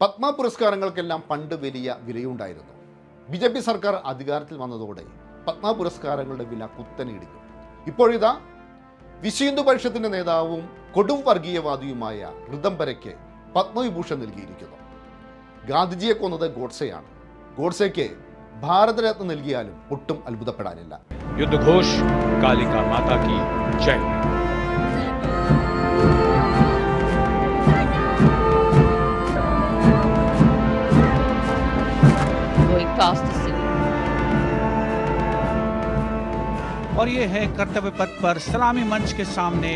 പത്മ പുരസ്കാരങ്ങൾക്കെല്ലാം പണ്ട് വലിയ വിലയുണ്ടായിരുന്നു. ബി.ജെ.പി. സർക്കാർ അധികാരത്തിൽ വന്നതോടെ പത്മ പുരസ്കാരങ്ങളുടെ വില കുത്തനെ ഇടിഞ്ഞു. ഇപ്പോഴിതാ വിശ്വ പരിഷത്തിന്റെ നേതാവും കൊടും വർഗീയവാദിയുമായ ഋതംബരയ്ക്ക് പത്മവിഭൂഷൺ നൽകിയിരിക്കുന്നു. ഗാന്ധിജിയെ കൊന്നത് ഗോഡ്സെയാണ്. ഗോഡ്സെയ്ക്ക് ഭാരതരത്ന നൽകിയാലും ഒട്ടും അത്ഭുതപ്പെടാനില്ല. യുദ്ധഘോഷ് കാലിക മാതാ കി ജയ്. past the city. और ये है कर्तव्य पथ पर सलामी मंच के सामने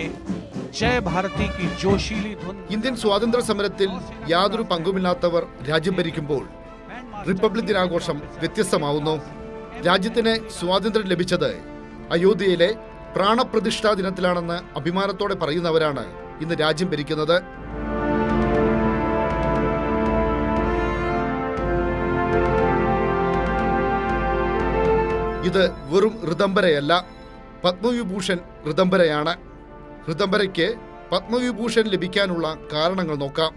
जय भारती की जोशीली धुन. ഇന്ത്യൻ സ്വാതന്ത്ര്യ സമരത്തിൽ യാതൊരു പങ്കുമില്ലാത്തവർ രാജ്യം ഭരിക്കുമ്പോൾ റിപ്പബ്ലിക് ദിനാഘോഷം വ്യത്യസ്തമാവുന്നു. രാജ്യത്തിന് സ്വാതന്ത്ര്യം ലഭിച്ചത് അയോധ്യയിലെ പ്രാണപ്രതിഷ്ഠാ ദിനത്തിലാണെന്ന് അഭിമാനത്തോടെ പറയുന്നവരാണ് ഇന്ന് രാജ്യം ഭരിക്കുന്നത്. ഇത് വെറും ഋതംബരയല്ല, പത്മവിഭൂഷൺ ഋതംബരയാണ്. ഋതംബരയ്ക്ക് പത്മവിഭൂഷൺ ലഭിക്കാനുള്ള കാരണങ്ങൾ നോക്കാം.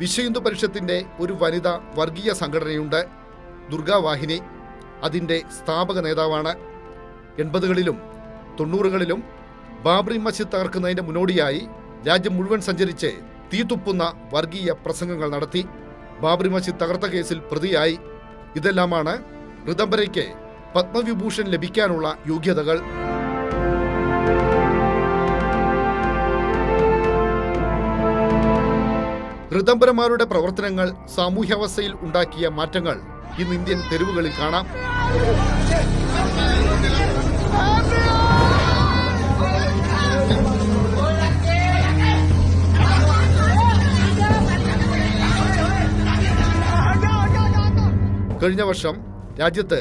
വിശ്വ പരിഷത്തിന്റെ ഒരു വനിതാ വർഗീയ സംഘടനയുണ്ട്, ദുർഗാവാഹിനി. അതിൻ്റെ സ്ഥാപക നേതാവാണ്. 80കളിലും 90കളിലും ബാബറി മസ്ജിദ് തകർക്കുന്നതിന്റെ മുന്നോടിയായി രാജ്യം മുഴുവൻ സഞ്ചരിച്ച് തീതുപ്പുന്ന വർഗീയ പ്രസംഗങ്ങൾ നടത്തി. ബാബറി മസ്ജിദ് തകർത്ത കേസിൽ പ്രതിയായി. ഇതെല്ലാമാണ് ഋതംബരയ്ക്ക് പത്മവിഭൂഷൺ ലഭിക്കാനുള്ള യോഗ്യതകൾ. ഋതംബരന്മാരുടെ പ്രവർത്തനങ്ങൾ സാമൂഹ്യാവസ്ഥയിൽ ഉണ്ടാക്കിയ മാറ്റങ്ങൾ ഇന്ന് ഇന്ത്യൻ തെരുവുകളിൽ കാണാം. കഴിഞ്ഞ വർഷം രാജ്യത്ത്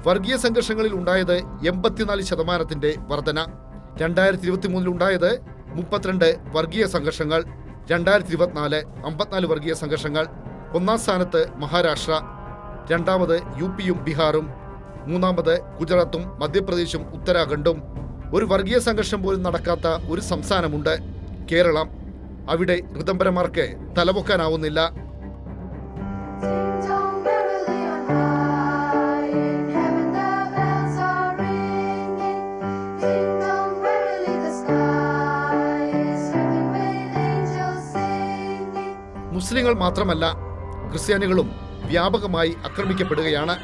വർഗീയ സംഘർഷങ്ങളിൽ ഉണ്ടായത് 84% വർധന. 2023 ഉണ്ടായത് 32 വർഗീയ സംഘർഷങ്ങൾ. 2024 54 വർഗീയ സംഘർഷങ്ങൾ. ഒന്നാം സ്ഥാനത്ത് മഹാരാഷ്ട്ര, രണ്ടാമത് യുപിയും ബീഹാറും, മൂന്നാമത് ഗുജറാത്തും മധ്യപ്രദേശും ഉത്തരാഖണ്ഡും. ഒരു വർഗീയ സംഘർഷം പോലും നടക്കാത്ത ഒരു സംസ്ഥാനമുണ്ട്, കേരളം. അവിടെ ഋതംബരന്മാർക്ക് തലപൊക്കാനാവുന്നില്ല. മുസ്ലിങ്ങൾ മാത്രമല്ല, ക്രിസ്ത്യാനികളും വ്യാപകമായി ആക്രമിക്കപ്പെടുകയാണ്.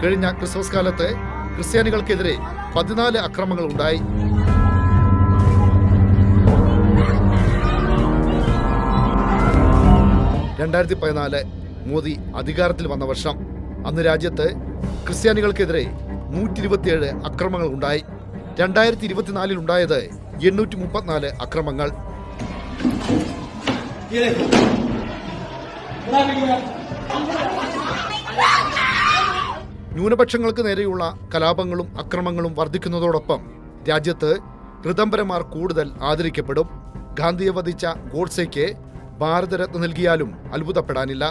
കഴിഞ്ഞ ക്രിസ്മസ് കാലത്ത് ക്രിസ്ത്യാനികൾക്കെതിരെ 14 അക്രമങ്ങൾ ഉണ്ടായി. മോദി അധികാരത്തിൽ വന്ന വർഷം. അന്ന് രാജ്യത്ത് ക്രിസ്ത്യാനികൾക്കെതിരെ 127 അക്രമങ്ങൾ ഉണ്ടായി. 2024 ഉണ്ടായത് 834 അക്രമങ്ങൾ. ന്യൂനപക്ഷങ്ങൾക്ക് നേരെയുള്ള കലാപങ്ങളും അക്രമങ്ങളും വർദ്ധിക്കുന്നതോടൊപ്പം രാജ്യത്ത് ഋതംബരന്മാർ കൂടുതൽ ആദരിക്കപ്പെടും. ഗാന്ധിയെ വധിച്ച ഗോഡ്സെയ്ക്ക് ഭാരതരത്ന നൽകിയാലും അത്ഭുതപ്പെടാനില്ല.